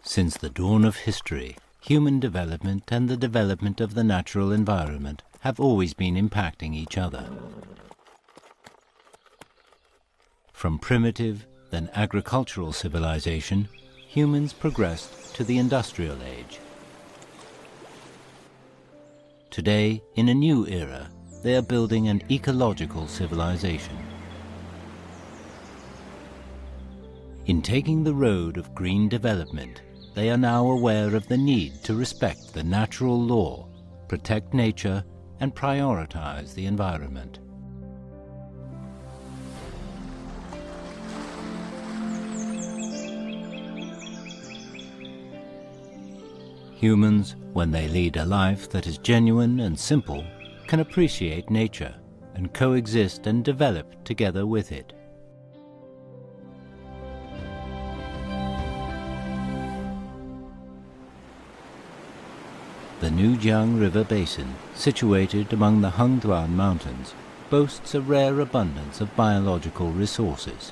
Since the dawn of history, human development and the development of the natural environment have always been impacting each other. From primitive, then agricultural civilization, humans progressed to the industrial age. Today, in a new era, they are building an ecological civilization. In taking the road of green development, they are now aware of the need to respect the natural law, protect nature, and prioritize the environment. Humans, when they lead a life that is genuine and simple, can appreciate nature and coexist and develop together with it. The Nujiang River Basin, situated among the Hengduan Mountains, boasts a rare abundance of biological resources.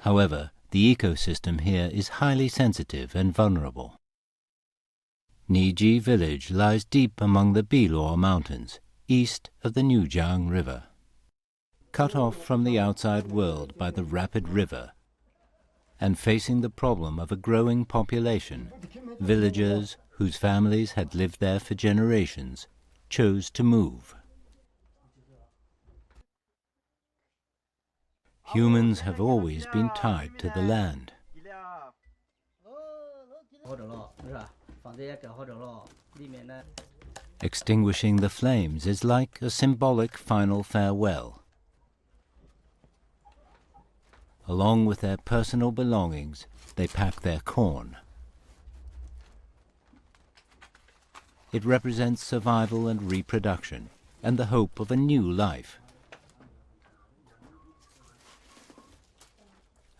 However, the ecosystem here is highly sensitive and vulnerable. Niji village lies deep among the Bilor Mountains, east of the Nujiang River. Cut off from the outside world by the rapid river, and facing the problem of a growing population, villagers whose families had lived there for generations chose to move. Humans have always been tied to the land. Extinguishing the flames is like a symbolic final farewell. Along with their personal belongings, they pack their corn. It represents survival and reproduction, and the hope of a new life.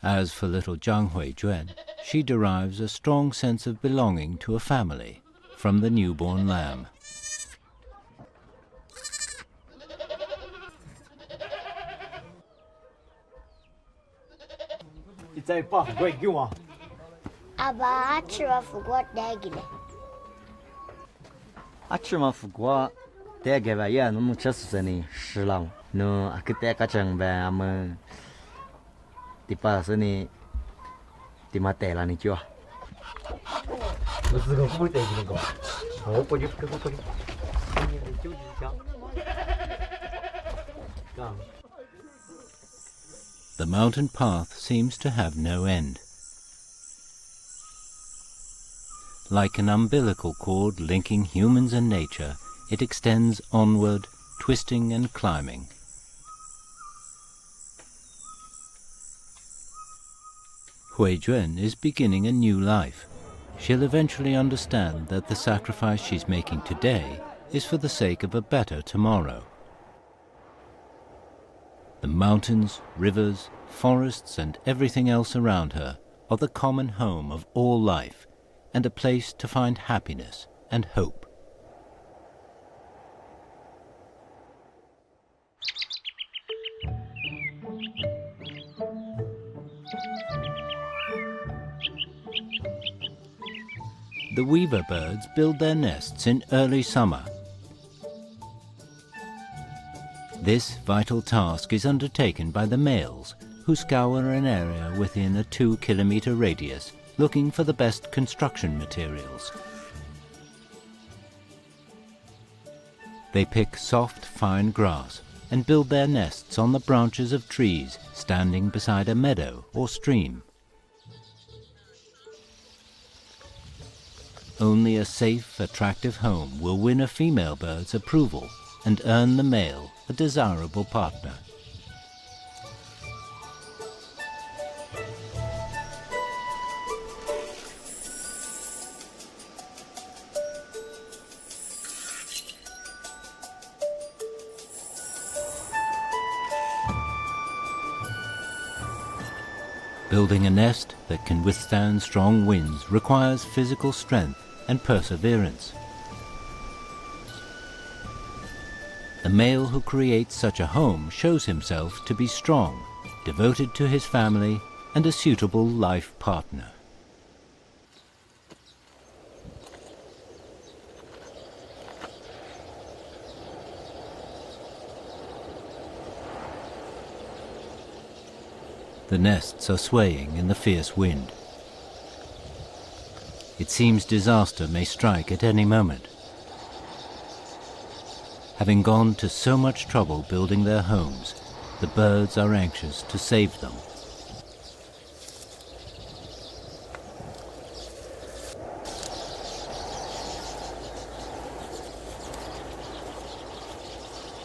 As for little Zhang Huijuan, she derives a strong sense of belonging to a family from the newborn lamb. Achima fugwa tege ba ya no chasani shilang no akite ka chang ba am tipa sani timate la ni jua. The mountain path seems to have no end. Like an umbilical cord linking humans and nature, it extends onward, twisting and climbing. Huijuan is beginning a new life. She'll eventually understand that the sacrifice she's making today is for the sake of a better tomorrow. The mountains, rivers, forests and everything else around her are the common home of all life, and a place to find happiness and hope. The weaver birds build their nests in early summer. This vital task is undertaken by the males, who scour an area within a 2-kilometer radius looking for the best construction materials. They pick soft, fine grass and build their nests on the branches of trees standing beside a meadow or stream. Only a safe, attractive home will win a female bird's approval and earn the male a desirable partner. Building a nest that can withstand strong winds requires physical strength and perseverance. The male who creates such a home shows himself to be strong, devoted to his family, and a suitable life partner. The nests are swaying in the fierce wind. It seems disaster may strike at any moment. Having gone to so much trouble building their homes, the birds are anxious to save them.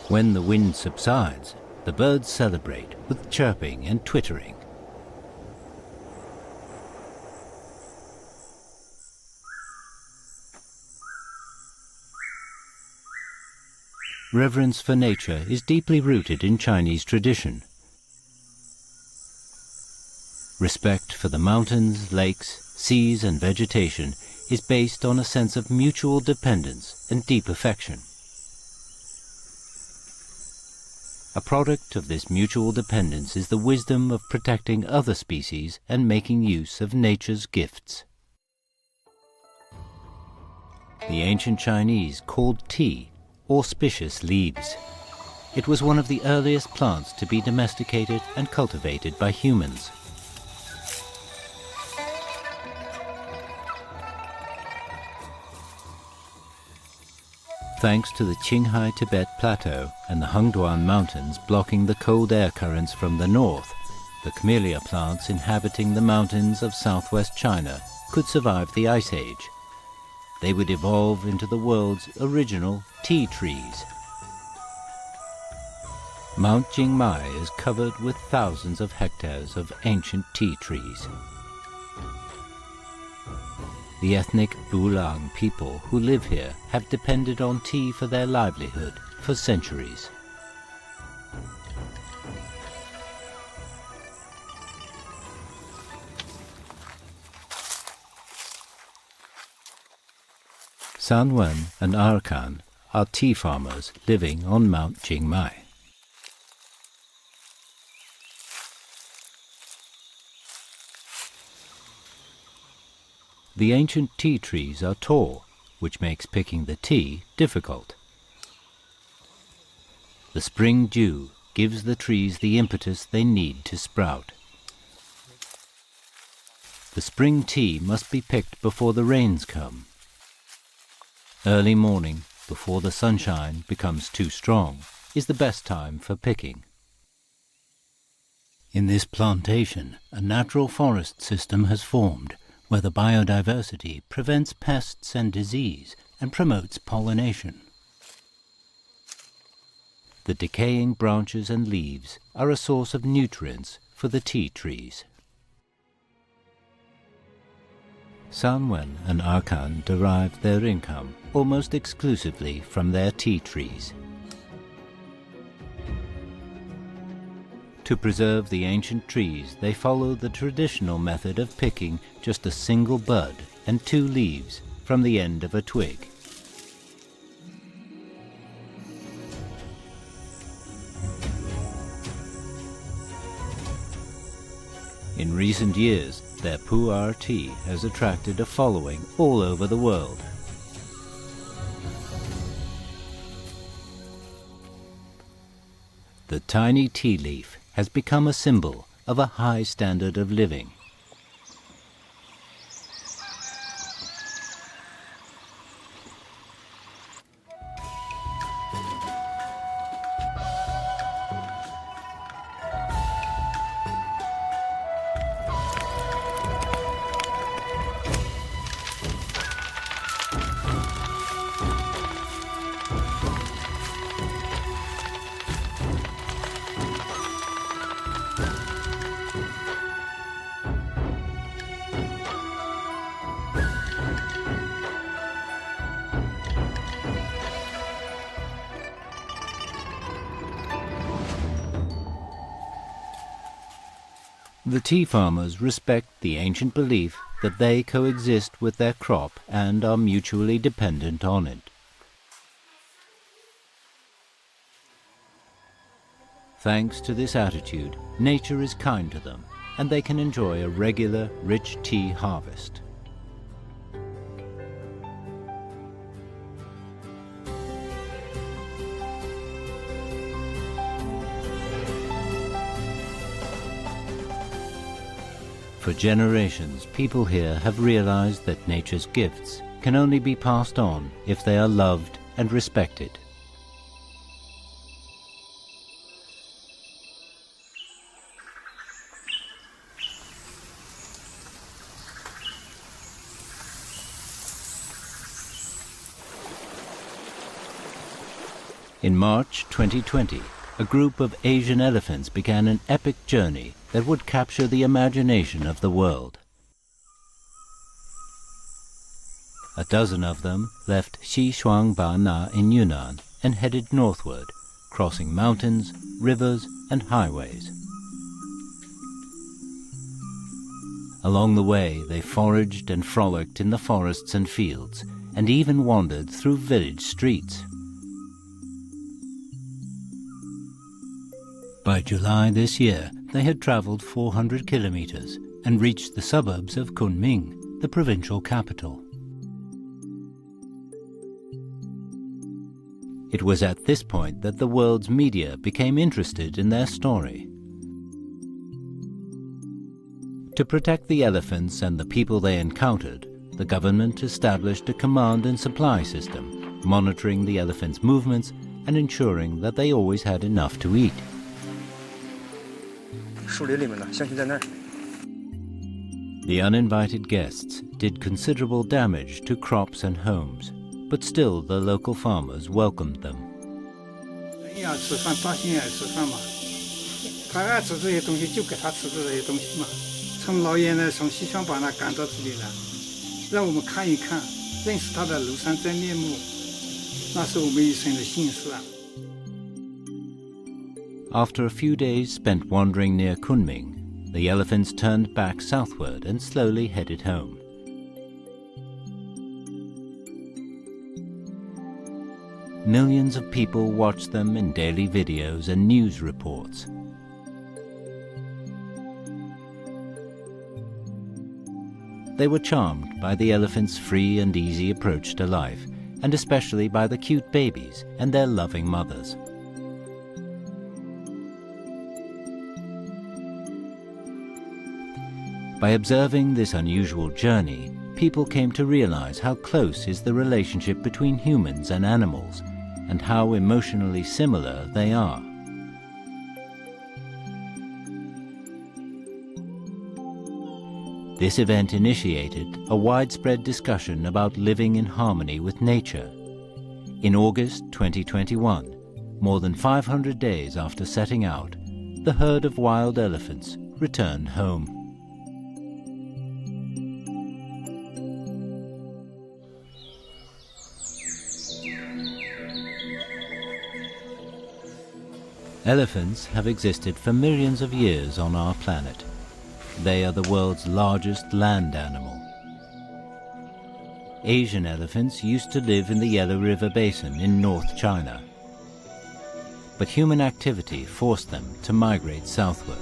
When the wind subsides, the birds celebrate with chirping and twittering. Reverence for nature is deeply rooted in Chinese tradition. Respect for the mountains, lakes, seas and vegetation is based on a sense of mutual dependence and deep affection. A product of this mutual dependence is the wisdom of protecting other species and making use of nature's gifts. The ancient Chinese called tea auspicious leaves. It was one of the earliest plants to be domesticated and cultivated by humans. Thanks to the Qinghai Tibet Plateau and the Hengduan Mountains blocking the cold air currents from the north, the camellia plants inhabiting the mountains of southwest China could survive the Ice Age. They would evolve into the world's original tea trees. Mount Jingmai is covered with thousands of hectares of ancient tea trees. The ethnic Bulang people who live here have depended on tea for their livelihood for centuries. Sanwen and Arkan are tea farmers living on Mount Jingmai. The ancient tea trees are tall, which makes picking the tea difficult. The spring dew gives the trees the impetus they need to sprout. The spring tea must be picked before the rains come. Early morning, before the sunshine becomes too strong, is the best time for picking. In this plantation, a natural forest system has formed, where the biodiversity prevents pests and disease and promotes pollination. The decaying branches and leaves are a source of nutrients for the tea trees. Sanwen and Arkan derive their income almost exclusively from their tea trees. To preserve the ancient trees, they follow the traditional method of picking just a single bud and 2 leaves from the end of a twig. In recent years, their pu'er tea has attracted a following all over the world. The tiny tea leaf has become a symbol of a high standard of living. The tea farmers respect the ancient belief that they coexist with their crop and are mutually dependent on it. Thanks to this attitude, nature is kind to them, and they can enjoy a regular, rich tea harvest. For generations, people here have realized that nature's gifts can only be passed on if they are loved and respected. In March 2020, a group of Asian elephants began an epic journey that would capture the imagination of the world. A dozen of them left Xishuangbanna in Yunnan and headed northward, crossing mountains, rivers, and highways. Along the way, they foraged and frolicked in the forests and fields, and even wandered through village streets. By July this year, they had traveled 400 kilometers and reached the suburbs of Kunming, the provincial capital. It was at this point that the world's media became interested in their story. To protect the elephants and the people they encountered, the government established a command and supply system, monitoring the elephants' movements and ensuring that they always had enough to eat. 树林里面呢，象群在那儿。 The uninvited guests did considerable damage to crops and homes, but still the local farmers welcomed them. 人要吃饭，百姓也要吃饭嘛。他爱吃这些东西，就给他吃这些东西嘛。从老远呢，从西双版纳赶到这里来，让我们看一看，认识他的庐山真面目，那是我们一生的幸事啊。 After a few days spent wandering near Kunming, the elephants turned back southward and slowly headed home. Millions of people watched them in daily videos and news reports. They were charmed by the elephants' free and easy approach to life, and especially by the cute babies and their loving mothers. By observing this unusual journey, people came to realize how close is the relationship between humans and animals, and how emotionally similar they are. This event initiated a widespread discussion about living in harmony with nature. In August 2021, more than 500 days after setting out, the herd of wild elephants returned home. Elephants have existed for millions of years on our planet. They are the world's largest land animal. Asian elephants used to live in the Yellow River Basin in North China. But human activity forced them to migrate southward.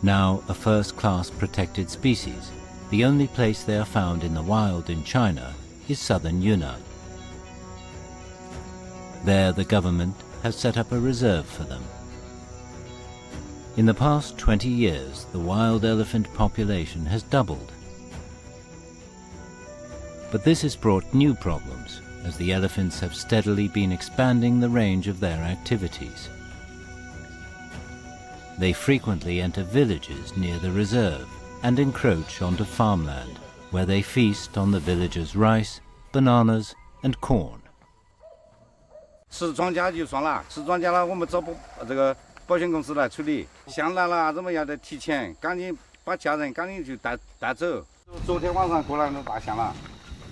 Now a first-class protected species, the only place they are found in the wild in China is southern Yunnan. There the government has set up a reserve for them. In the past 20 years, the wild elephant population has doubled. But this has brought new problems, as the elephants have steadily been expanding the range of their activities. They frequently enter villages near the reserve and encroach onto farmland, where they feast on the villagers' rice, bananas, and corn. 吃庄稼就算了，吃庄稼了，我们找这个保险公司来处理。像来了，怎么样的提前，赶紧把家人赶紧就带走。昨天晚上过来那大象了，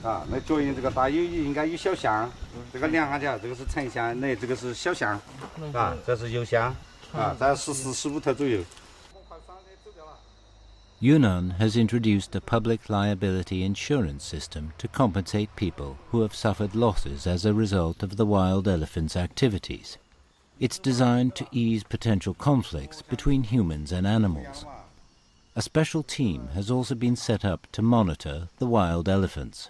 啊，那脚印这个大应该有小象，这个量下去，这个是成象，那这个是小象，啊，这是幼象，啊，在14、15头左右。 Yunnan has introduced a public liability insurance system to compensate people who have suffered losses as a result of the wild elephants' activities. It's designed to ease potential conflicts between humans and animals. A special team has also been set up to monitor the wild elephants.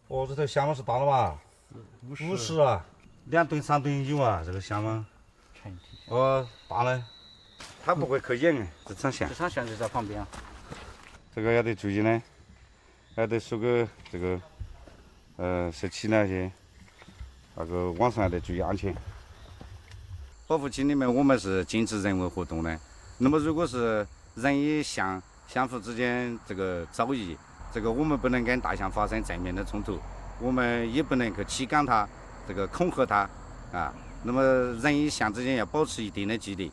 哦，这头象嘛是大了吧？50啊，2吨3吨有啊，这个象嘛。哦，大了。它不会去演这场线。这场线就在旁边啊。这个要得注意呢，还得说个这个设起那些那个网上还得注意安全。保护区里面我们是禁止人为活动的。那么如果是人与相互之间这个遭遇，这个我们不能跟大象发生正面的冲突，我们也不能去驱赶它，这个恐吓它啊。那么人与象之间要保持一定的距离。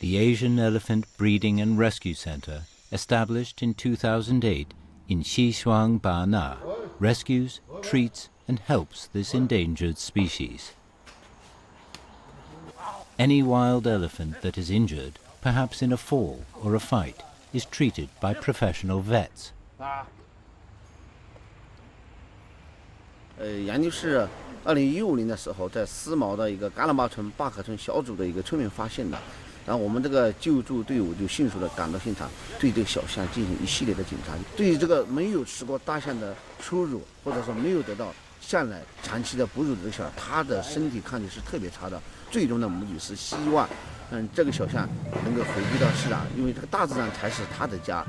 The Asian Elephant Breeding and Rescue Center, established in 2008 in Xishuangbanna, rescues, treats and helps this endangered species. Any wild elephant that is injured, perhaps in a fall or a fight, is treated by professional vets. 研究是2015年的时候，在思茅的一个甘拉巴村坝克村小组的一个村民发现的，然后我们这个救助队伍就迅速的赶到现场，对这个小象进行一系列的检查。对于这个没有吃过大象的初乳，或者说没有得到象奶长期的哺乳的这个小象，它的身体抗体是特别差的。最终的目的是希望，这个小象能够回归到自然，因为这个大自然才是它的家。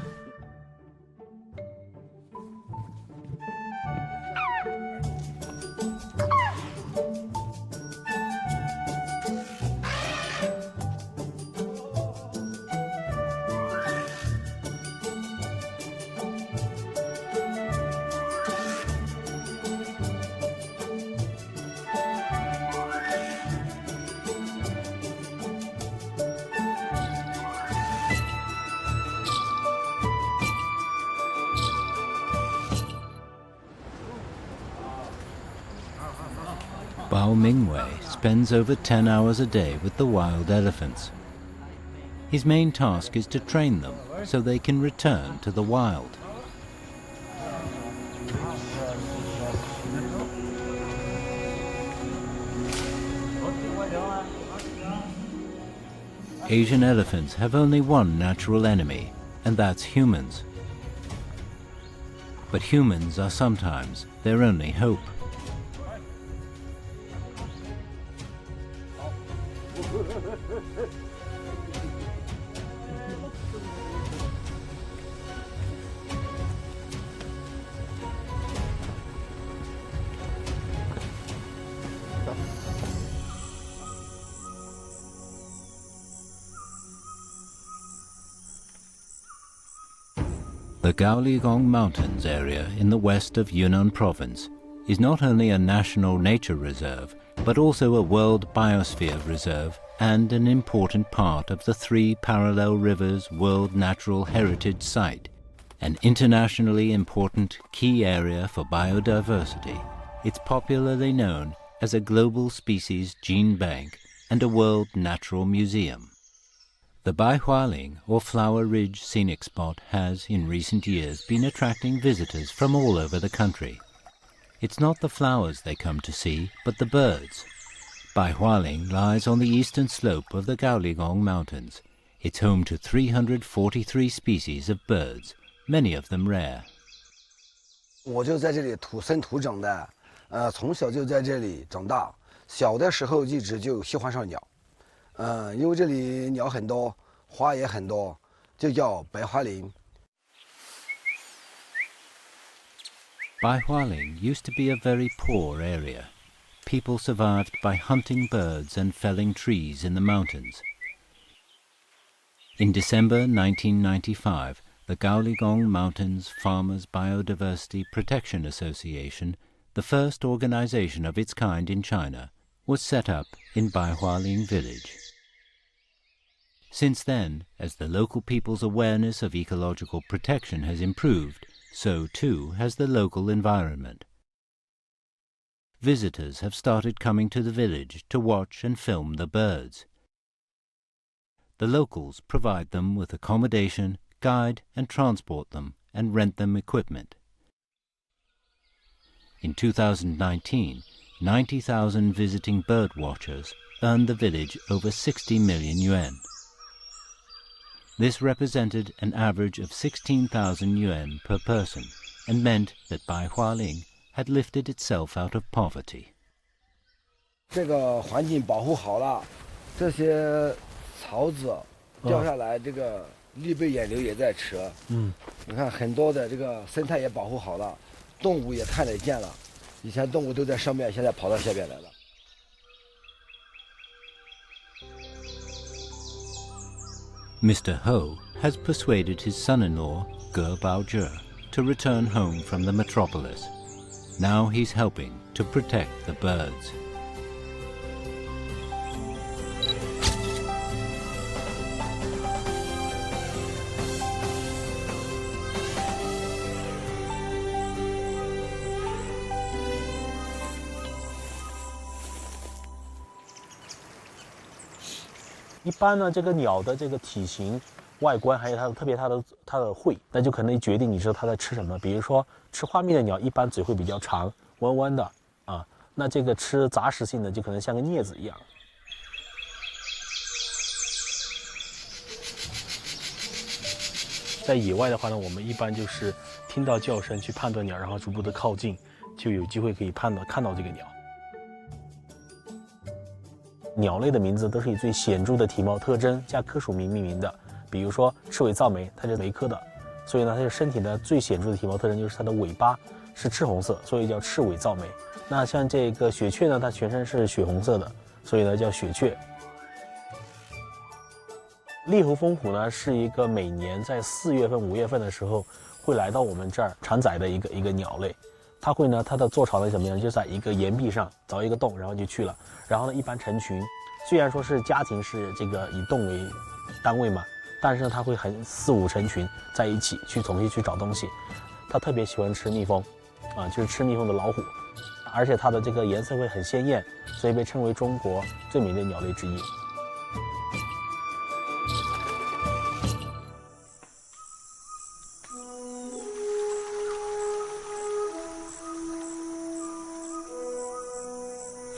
Bao Mingwei spends over 10 hours a day with the wild elephants. His main task is to train them so they can return to the wild. Asian elephants have only one natural enemy, and that's humans. But humans are sometimes their only hope. The Gaoligong Mountains area in the west of Yunnan province is not only a national nature reserve, but also a World Biosphere Reserve and an important part of the 3 Parallel Rivers World Natural Heritage Site, an internationally important key area for biodiversity. It's popularly known as a Global Species Gene Bank and a World Natural Museum. The Baihualing, or Flower Ridge Scenic Spot, has, in recent years, been attracting visitors from all over the country. It's not the flowers they come to see, but the birds. Baihualing lies on the eastern slope of the Gaoligong Mountains. It's home to 343 species of birds, many of them rare. 我就在这里土生土长的，从小就在这里长大，小的时候一直就喜欢上鸟，因为这里鸟很多，花也很多，就叫白桦林。 Baihualing used to be a very poor area. People survived by hunting birds and felling trees in the mountains. In December 1995, the Gaoligong Mountains Farmers Biodiversity Protection Association, the first organization of its kind in China, was set up in Baihualing village. Since then, as the local people's awareness of ecological protection has improved, so too has the local environment. Visitors have started coming to the village to watch and film the birds. The locals provide them with accommodation, guide and transport them, and rent them equipment. In 2019, 90,000 visiting bird watchers earned the village over 60 million yuan. This represented an average of 16,000 yuan per person and meant that Baihualing had lifted itself out of poverty. 这个环境保护好了，这些草籽掉下来，这个绿背眼瘤也在吃。你看很多的这个生态也保护好了，动物也看得见了。以前动物都在上面，现在跑到下边来了。Mr. Ho has persuaded his son-in-law, Ge to return home from the metropolis. Now he's helping to protect the birds. 一般呢，这个鸟的这个体型、外观，还有它的特别它的喙，那就可能决定你知道它在吃什么。比如说吃花蜜的鸟，一般嘴会比较长，弯弯的啊。那这个吃杂食性的，就可能像个镊子一样。在野外的话呢，我们一般就是听到叫声去判断鸟，然后逐步的靠近，就有机会可以看到这个鸟。 鸟类的名字都是以最显著的体貌特征加科属名命名的，比如说赤尾噪鹛，它是鹛科的，所以呢，它的身体的最显著的体貌特征就是它的尾巴是赤红色，所以叫赤尾噪鹛。那像这个雪雀呢，它全身是血红色的，所以呢叫雪雀。猎猴蜂虎呢是一个每年在4月份、5月份的时候会来到我们这儿产崽的一个鸟类。 它会呢，它的做巢呢怎么样？就在一个岩壁上凿一个洞，然后就去了。然后呢，一般成群。虽然说是家庭是这个以洞为单位嘛，但是呢，它会很4、5成群在一起去总是去找东西。它特别喜欢吃蜜蜂，啊，就是吃蜜蜂的老虎，而且它的这个颜色会很鲜艳，所以被称为中国最美丽的鸟类之一。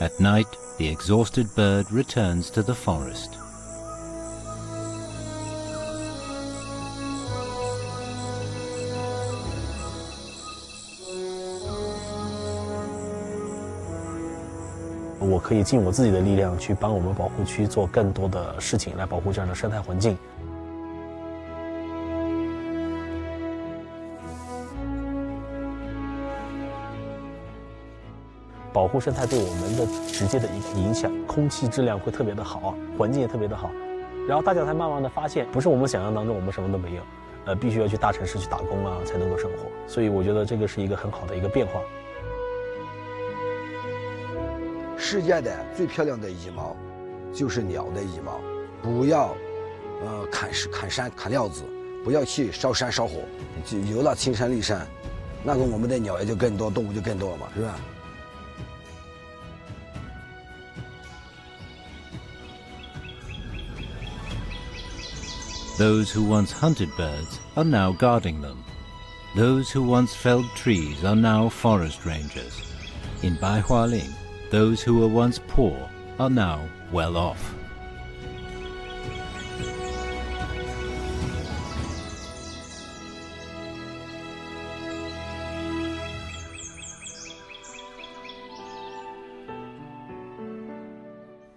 At night, the exhausted bird returns to the forest. "我可以尽我自己的力量去帮我们保护区做更多的事情，来保护这样的生态环境。 保护生态对我们的直接的一个影响，空气质量会特别的好，环境也特别的好，然后大家才慢慢的发现，不是我们想象当中我们什么都没有，必须要去大城市去打工啊才能够生活，所以我觉得这个是一个很好的一个变化。世界的最漂亮的羽毛，就是鸟的羽毛，不要，砍山砍料子，不要去烧山烧火，就有了青山绿山，那个我们的鸟也就更多，动物就更多了嘛，是吧？ Those who once hunted birds are now guarding them. Those who once felled trees are now forest rangers. In Baihualing, those who were once poor are now well off.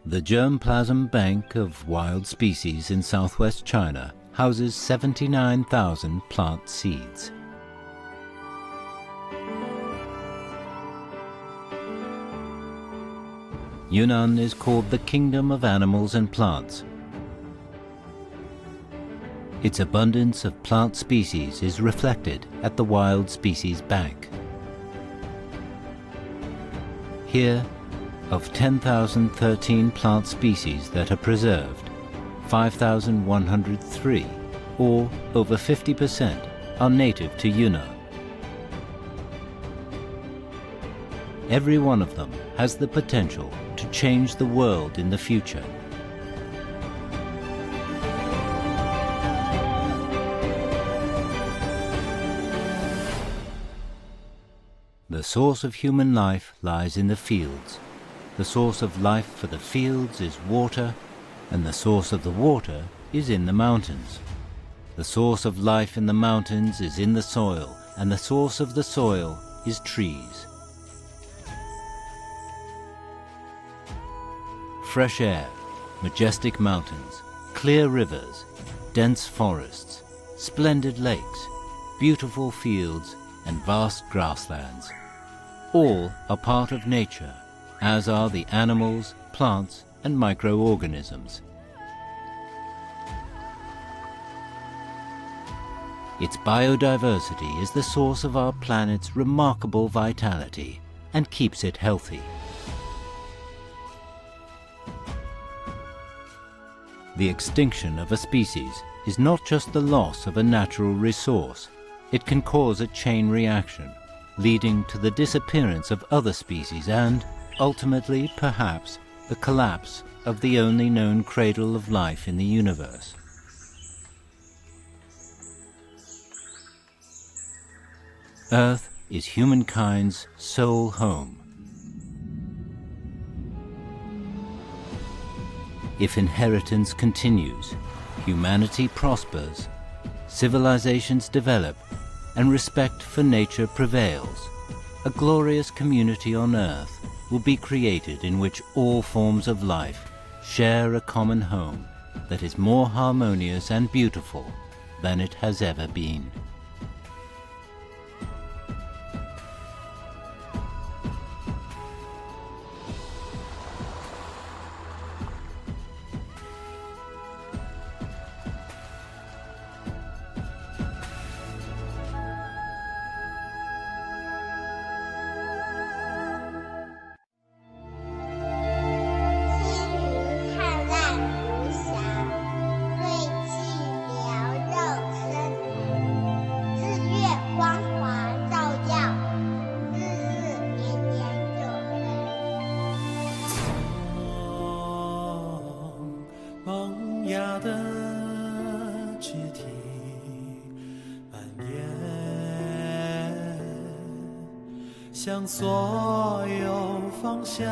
The germplasm bank of wild species in southwest China houses 79,000 plant seeds. Yunnan is called the kingdom of animals and plants. Its abundance of plant species is reflected at the Wild Species Bank. Here, of 10,013 plant species that are preserved, 5,103, or over 50%, are native to Yunnan. Every one of them has the potential to change the world in the future. The source of human life lies in the fields. The source of life for the fields is water, and the source of the water is in the mountains. The source of life in the mountains is in the soil, and the source of the soil is trees. Fresh air, majestic mountains, clear rivers, dense forests, splendid lakes, beautiful fields, and vast grasslands. All are part of nature, as are the animals, plants, and microorganisms. Its biodiversity is the source of our planet's remarkable vitality and keeps it healthy. The extinction of a species is not just the loss of a natural resource. It can cause a chain reaction, leading to the disappearance of other species and, ultimately, perhaps, the collapse of the only known cradle of life in the universe. Earth is humankind's sole home. If inheritance continues, humanity prospers, civilizations develop, and respect for nature prevails, a glorious community on Earth will be created in which all forms of life share a common home that is more harmonious and beautiful than it has ever been.向所有方向